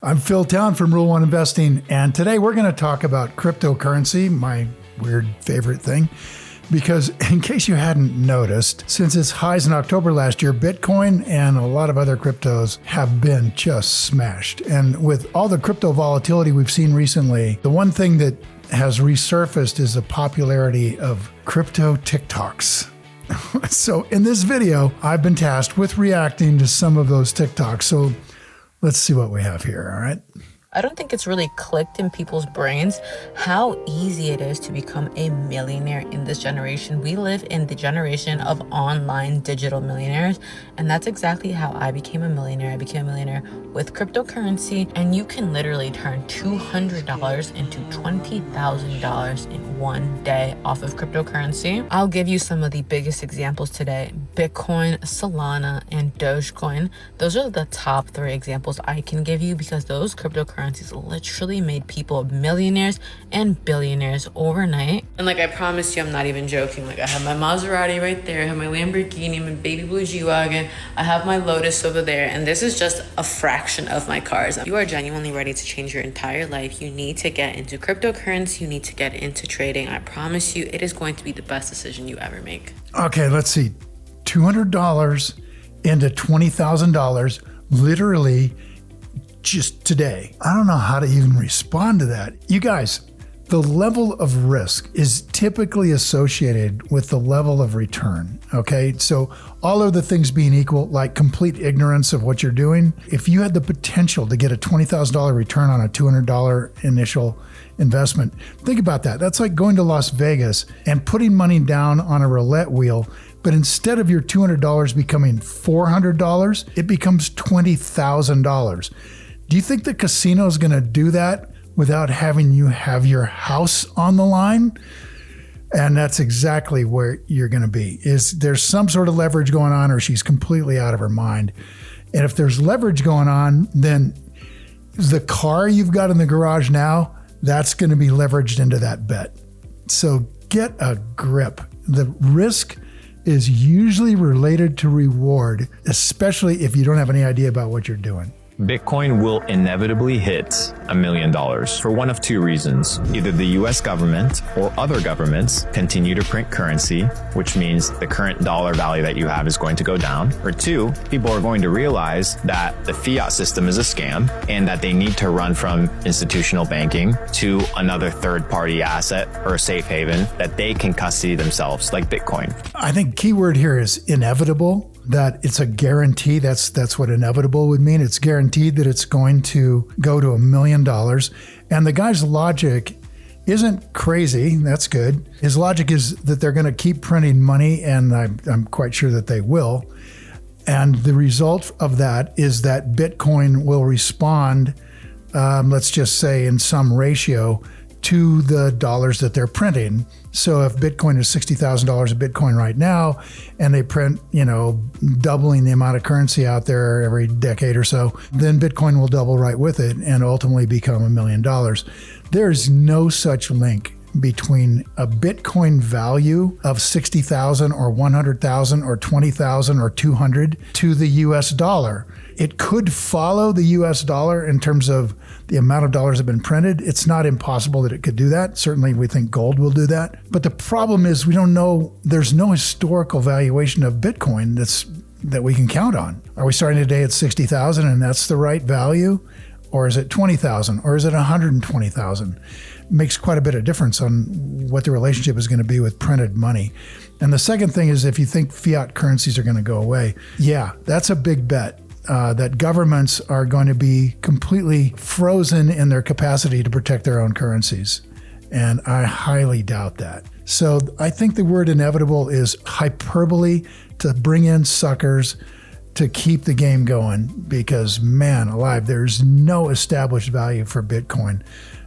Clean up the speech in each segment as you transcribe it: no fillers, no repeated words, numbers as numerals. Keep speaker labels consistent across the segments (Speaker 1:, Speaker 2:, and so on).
Speaker 1: I'm Phil Town from Rule 1 Investing, and today we're going to talk about cryptocurrency, my weird favorite thing, because in case you hadn't noticed, since its highs in October last year, Bitcoin and a lot of other cryptos have been just smashed. And with all the crypto volatility we've seen recently, the one thing that has resurfaced is the popularity of crypto TikToks. So in this video, I've been tasked with reacting to some of those TikToks. So let's see what we have here, all right?
Speaker 2: I don't think it's really clicked in people's brains how easy it is to become a millionaire in this generation. We live in the generation of online digital millionaires, and that's exactly how I became a millionaire. I became a millionaire with cryptocurrency, and you can literally turn $200 into $20,000 in one day off of cryptocurrency. I'll give you some of the biggest examples today. Bitcoin, Solana, and Dogecoin. Those are the top 3 examples I can give you because those cryptocurrencies literally made people millionaires and billionaires overnight. And like I promised you, I'm not even joking. Like I have my Maserati right there, I have my Lamborghini, my baby blue G-Wagon, I have my Lotus over there, and this is just a fraction of my cars. If you are genuinely ready to change your entire life, you need to get into cryptocurrency, you need to get into trading. I promise you, it is going to be the best decision you ever make.
Speaker 1: Okay, let's see. $200 into $20,000, literally just today. I don't know how to even respond to that. You guys, the level of risk is typically associated with the level of return, okay? So all of the things being equal, like complete ignorance of what you're doing, if you had the potential to get a $20,000 return on a $200 initial investment, think about that. That's like going to Las Vegas and putting money down on a roulette wheel, but instead of your $200 becoming $400, it becomes $20,000. Do you think the casino is going to do that without having you have your house on the line? And that's exactly where you're going to be. Is there's some sort of leverage going on, or she's completely out of her mind? And if there's leverage going on, then the car you've got in the garage now, that's going to be leveraged into that bet. So get a grip. The risk is usually related to reward, especially if you don't have any idea about what you're doing.
Speaker 3: Bitcoin will inevitably hit $1 million for one of 2 reasons. Either the US government or other governments continue to print currency, which means the current dollar value that you have is going to go down. Or 2, people are going to realize that the fiat system is a scam and that they need to run from institutional banking to another third-party asset or a safe haven that they can custody themselves, like Bitcoin.
Speaker 1: I think keyword here is inevitable. That it's a guarantee. That's what inevitable would mean. It's guaranteed that it's going to go to $1 million. And the guy's logic isn't crazy. That's good. His logic is that they're going to keep printing money, and I'm quite sure that they will. And the result of that is that Bitcoin will respond, let's just say in some ratio, to the dollars that they're printing. So if Bitcoin is $60,000 a Bitcoin right now, and they print, doubling the amount of currency out there every decade or so, then Bitcoin will double right with it and ultimately become $1 million. There's no such link between a Bitcoin value of 60,000 or 100,000 or 20,000 or 200 to the US dollar. It could follow the US dollar in terms of the amount of dollars that have been printed. It's not impossible that it could do that. Certainly we think gold will do that. But the problem is we don't know, there's no historical valuation of Bitcoin that we can count on. Are we starting today at 60,000 and that's the right value? Or is it 20,000? Or is it 120,000? Makes quite a bit of difference on what the relationship is going to be with printed money. And the second thing is if you think fiat currencies are going to go away, yeah, that's a big bet. That governments are going to be completely frozen in their capacity to protect their own currencies. And I highly doubt that. So I think the word inevitable is hyperbole to bring in suckers to keep the game going because, man alive, there's no established value for Bitcoin.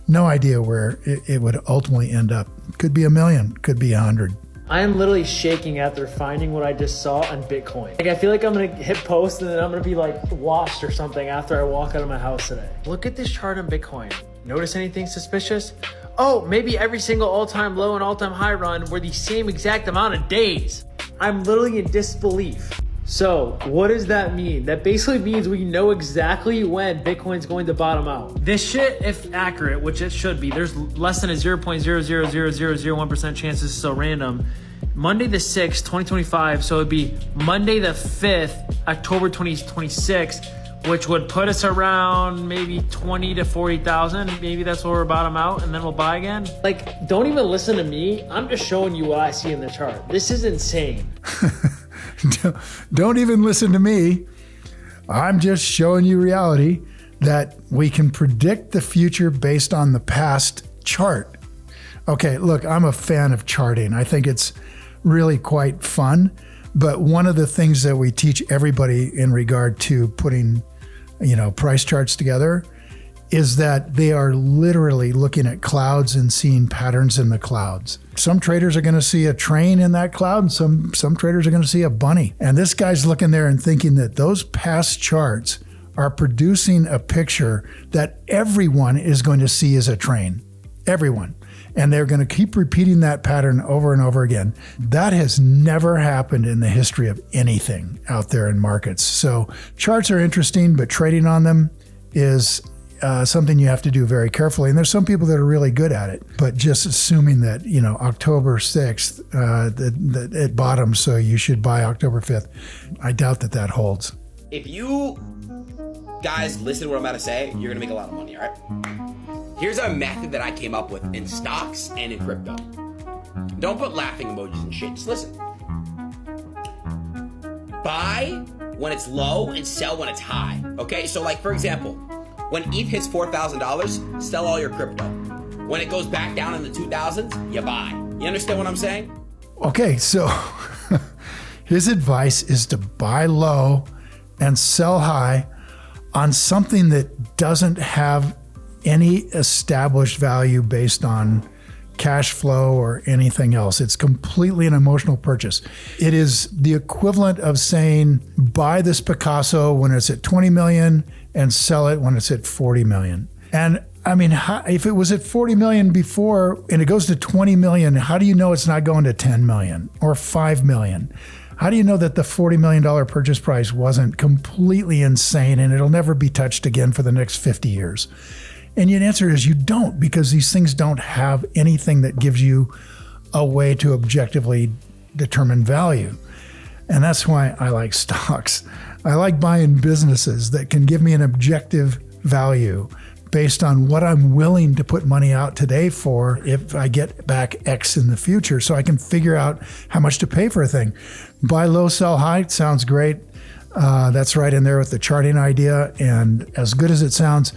Speaker 1: No idea where it would ultimately end up. Could be $1 million, could be 100.
Speaker 4: I am literally shaking after finding what I just saw on Bitcoin. Like I feel like I'm gonna hit post and then I'm gonna be like washed or something after I walk out of my house today. Look at this chart on Bitcoin. Notice anything suspicious? Oh, maybe every single all-time low and all-time high run were the same exact amount of days. I'm literally in disbelief. So what does that mean? That basically means we know exactly when Bitcoin's going to bottom out. This shit, if accurate, which it should be, there's less than a 0.0000001% chance this is so random. Monday the 6th, 2025, so it'd be Monday the 5th, October 2026, which would put us around maybe 20 to 40,000. Maybe that's where we're bottom out, and then we'll buy again. Like, don't even listen to me. I'm just showing you what I see in the chart. This is insane.
Speaker 1: Don't even listen to me. I'm just showing you reality that we can predict the future based on the past chart. Okay, look, I'm a fan of charting. I think it's really quite fun. But one of the things that we teach everybody in regard to putting, price charts together is that they are literally looking at clouds and seeing patterns in the clouds. Some traders are going to see a train in that cloud, and some traders are going to see a bunny. And this guy's looking there and thinking that those past charts are producing a picture that everyone is going to see as a train. Everyone. And they're going to keep repeating that pattern over and over again. That has never happened in the history of anything out there in markets. So charts are interesting, but trading on them is something you have to do very carefully. And there's some people that are really good at it, but just assuming that, October 6th, that it bottoms, so you should buy October 5th. I doubt that holds.
Speaker 5: If you guys listen to what I'm about to say, you're going to make a lot of money, all right? Here's a method that I came up with in stocks and in crypto. Don't put laughing emojis and shit, just listen. Buy when it's low and sell when it's high, okay? So like, for example, when ETH hits $4,000, sell all your crypto. When it goes back down in the 2000s, you buy. You understand what I'm saying?
Speaker 1: Okay, so his advice is to buy low and sell high on something that doesn't have any established value based on cash flow or anything else. It's completely an emotional purchase. It is the equivalent of saying, buy this Picasso when it's at 20 million and sell it when it's at 40 million. And I mean, if it was at 40 million before and it goes to 20 million, how do you know it's not going to 10 million or 5 million? How do you know that the $40 million purchase price wasn't completely insane and it'll never be touched again for the next 50 years? And your answer is you don't, because these things don't have anything that gives you a way to objectively determine value. And that's why I like stocks. I like buying businesses that can give me an objective value based on what I'm willing to put money out today for if I get back X in the future, so I can figure out how much to pay for a thing. Buy low, sell high sounds great. That's right in there with the charting idea. And as good as it sounds,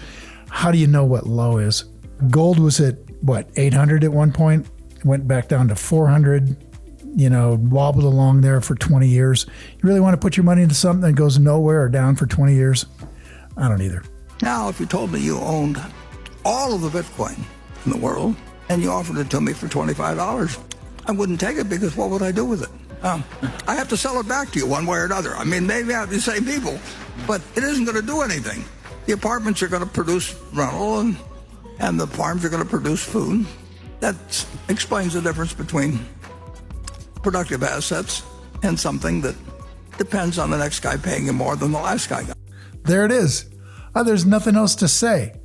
Speaker 1: how do you know what low is? Gold was at, 800 at one point, went back down to 400, wobbled along there for 20 years. You really want to put your money into something that goes nowhere or down for 20 years? I don't either. Now, if you told me you owned all of the Bitcoin in the world and you offered it to me for $25, I wouldn't take it, because what would I do with it? I have to sell it back to you one way or another. I mean, maybe I have the same people, but it isn't going to do anything. The apartments are going to produce rental, and the farms are going to produce food. That explains the difference between productive assets and something that depends on the next guy paying you more than the last guy got. There it is. There's nothing else to say.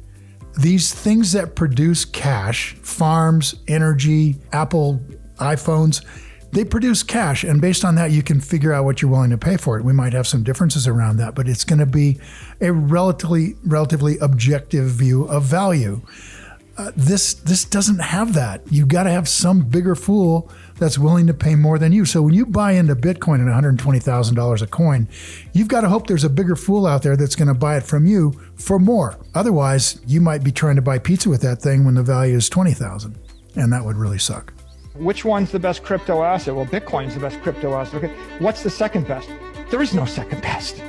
Speaker 1: These things that produce cash, farms, energy, Apple, iPhones, they produce cash. And based on that, you can figure out what you're willing to pay for it. We might have some differences around that, but it's going to be a relatively objective view of value. This doesn't have that. You got to have some bigger fool that's willing to pay more than you. So when you buy into Bitcoin at $120,000 a coin, you've got to hope there's a bigger fool out there that's going to buy it from you for more. Otherwise, you might be trying to buy pizza with that thing when the value is $20,000, and that would really suck.
Speaker 6: Which one's the best crypto asset? Well, Bitcoin's the best crypto asset. Okay, what's the second best? There is no second best.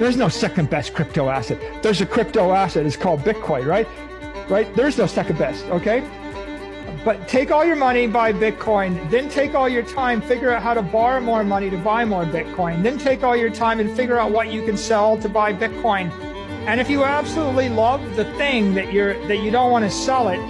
Speaker 6: There's no second best crypto asset. There's a crypto asset. It's called Bitcoin, right? Right? There's no second best, okay? But take all your money, buy Bitcoin, then take all your time, figure out how to borrow more money to buy more Bitcoin, then take all your time and figure out what you can sell to buy Bitcoin. And if you absolutely love the thing that you don't want to sell it,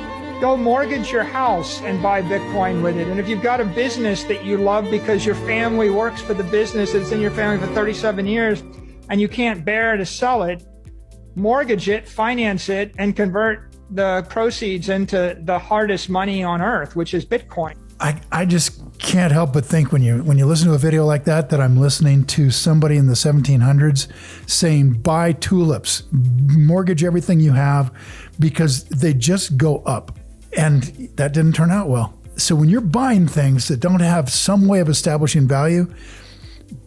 Speaker 6: Go mortgage your house and buy Bitcoin with it. And if you've got a business that you love because your family works for the business that's in your family for 37 years and you can't bear to sell it, mortgage it, finance it, and convert the proceeds into the hardest money on earth, which is Bitcoin.
Speaker 1: I just can't help but think when you listen to a video like that I'm listening to somebody in the 1700s saying buy tulips, mortgage everything you have, because they just go up. And that didn't turn out well. So when you're buying things that don't have some way of establishing value,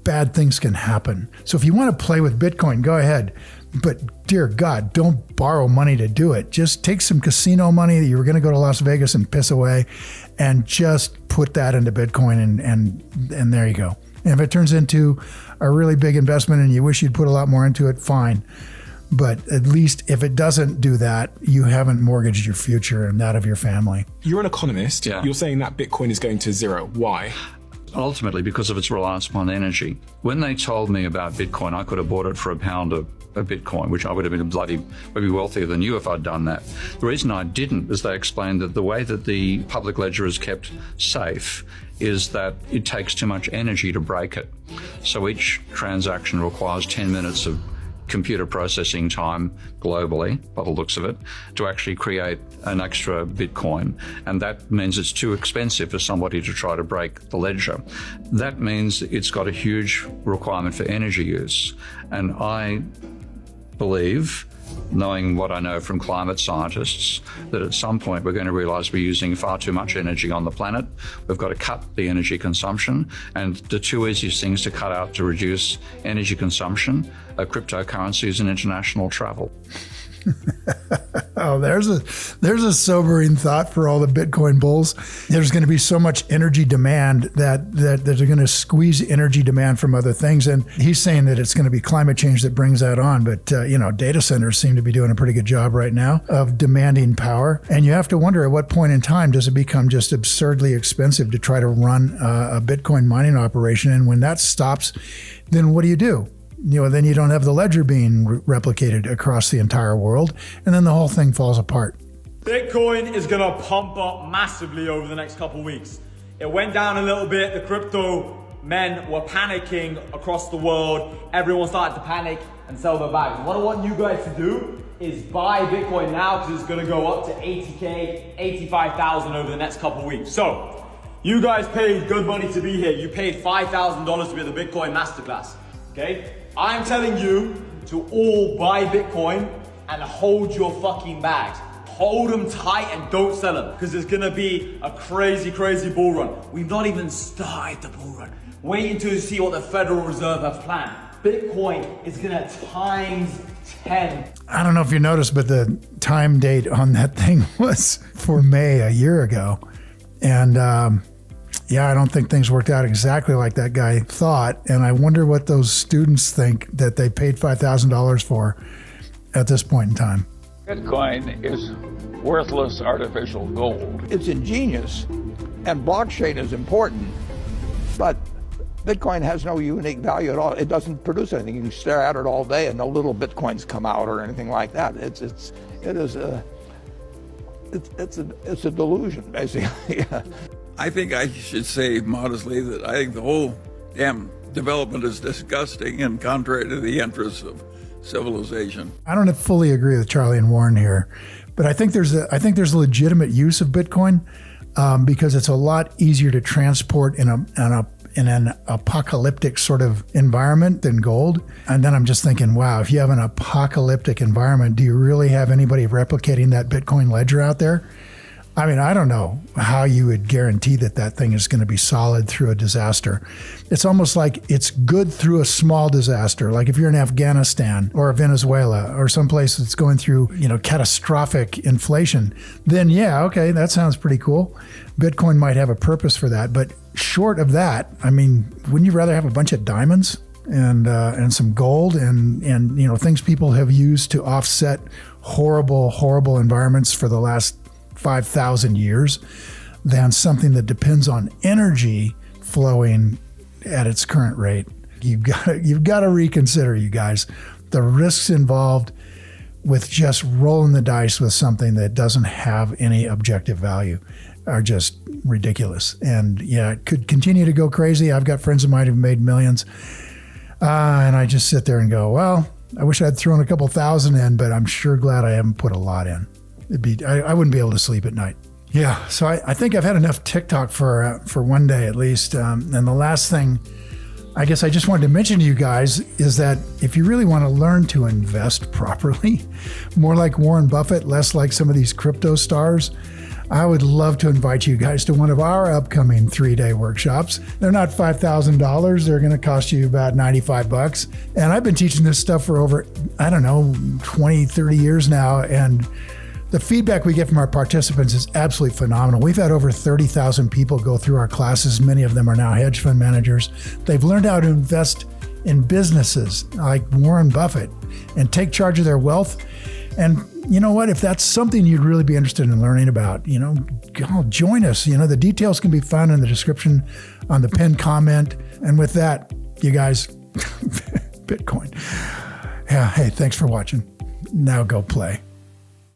Speaker 1: bad things can happen. So if you want to play with Bitcoin, go ahead. But dear God, don't borrow money to do it. Just take some casino money that you were going to go to Las Vegas and piss away and just put that into Bitcoin and there you go. And if it turns into a really big investment and you wish you'd put a lot more into it, fine. But at least if it doesn't do that, you haven't mortgaged your future and that of your family.
Speaker 7: You're an economist. Yeah. You're saying that Bitcoin is going to zero. Why?
Speaker 8: Ultimately, because of its reliance upon energy. When they told me about Bitcoin, I could have bought it for £1 of Bitcoin, which I would have been maybe wealthier than you if I'd done that. The reason I didn't is they explained that the way that the public ledger is kept safe is that it takes too much energy to break it. So each transaction requires 10 minutes of computer processing time globally, by the looks of it, to actually create an extra Bitcoin. And that means it's too expensive for somebody to try to break the ledger. That means it's got a huge requirement for energy use. And I believe, knowing what I know from climate scientists, that at some point we're going to realize we're using far too much energy on the planet. We've got to cut the energy consumption. And the two easiest things to cut out to reduce energy consumption are cryptocurrencies and international travel.
Speaker 1: Oh, there's a sobering thought for all the Bitcoin bulls. There's going to be so much energy demand that they're going to squeeze energy demand from other things. And he's saying that it's going to be climate change that brings that on. But, data centers seem to be doing a pretty good job right now of demanding power. And you have to wonder at what point in time does it become just absurdly expensive to try to run a Bitcoin mining operation? And when that stops, then what do? Then you don't have the ledger being replicated across the entire world, and then the whole thing falls apart.
Speaker 9: Bitcoin is going to pump up massively over the next couple of weeks. It went down a little bit. The crypto men were panicking across the world. Everyone started to panic and sell their bags. What I want you guys to do is buy Bitcoin now, because it's going to go up to 80K, 85,000 over the next couple of weeks. So you guys paid good money to be here. You paid $5,000 to be at the Bitcoin Masterclass, okay? I'm telling you to all buy Bitcoin and hold your fucking bags. Hold them tight and don't sell them, because it's gonna be a crazy, crazy bull run. We've not even started the bull run. Wait until you see what the Federal Reserve have planned. Bitcoin is gonna times 10.
Speaker 1: I don't know if you noticed, but the time date on that thing was for May a year ago. And I don't think things worked out exactly like that guy thought. And I wonder what those students think that they paid $5,000 for at this point in time.
Speaker 10: Bitcoin is worthless artificial gold.
Speaker 11: It's ingenious, and blockchain is important, but Bitcoin has no unique value at all. It doesn't produce anything. You can stare at it all day and no little Bitcoins come out or anything like that. It's a delusion, basically.
Speaker 12: I think I should say modestly that I think the whole damn development is disgusting and contrary to the interests of civilization.
Speaker 1: I don't fully agree with Charlie and Warren here, but I think there's a legitimate use of Bitcoin because it's a lot easier to transport in an apocalyptic sort of environment than gold. And then I'm just thinking, wow, if you have an apocalyptic environment, do you really have anybody replicating that Bitcoin ledger out there? I mean, I don't know how you would guarantee that thing is going to be solid through a disaster. It's almost like it's good through a small disaster. Like if you're in Afghanistan or Venezuela or someplace that's going through, catastrophic inflation, then yeah, okay, that sounds pretty cool. Bitcoin might have a purpose for that. But short of that, I mean, wouldn't you rather have a bunch of diamonds and some gold and things people have used to offset horrible environments for the last 5,000 years than something that depends on energy flowing at its current rate? You've got to reconsider, you guys, the risks involved with just rolling the dice with something that doesn't have any objective value are just ridiculous. And yeah, it could continue to go crazy. I've got friends of mine who've made millions. And I just sit there and go, well, I wish I'd thrown a couple thousand in, but I'm sure glad I haven't put a lot in. I wouldn't be able to sleep at night. Yeah, so I think I've had enough TikTok for one day at least. And the last thing I guess I just wanted to mention to you guys is that if you really want to learn to invest properly, more like Warren Buffett, less like some of these crypto stars, I would love to invite you guys to one of our upcoming 3-day workshops. They're not $5,000. They're going to cost you about $95. And I've been teaching this stuff for over, 20, 30 years now. And the feedback we get from our participants is absolutely phenomenal. We've had over 30,000 people go through our classes. Many of them are now hedge fund managers. They've learned how to invest in businesses like Warren Buffett and take charge of their wealth. And you know what? If that's something you'd really be interested in learning about, join us. The details can be found in the description on the pinned comment. And with that, you guys, Bitcoin. Yeah, hey, thanks for watching. Now go play.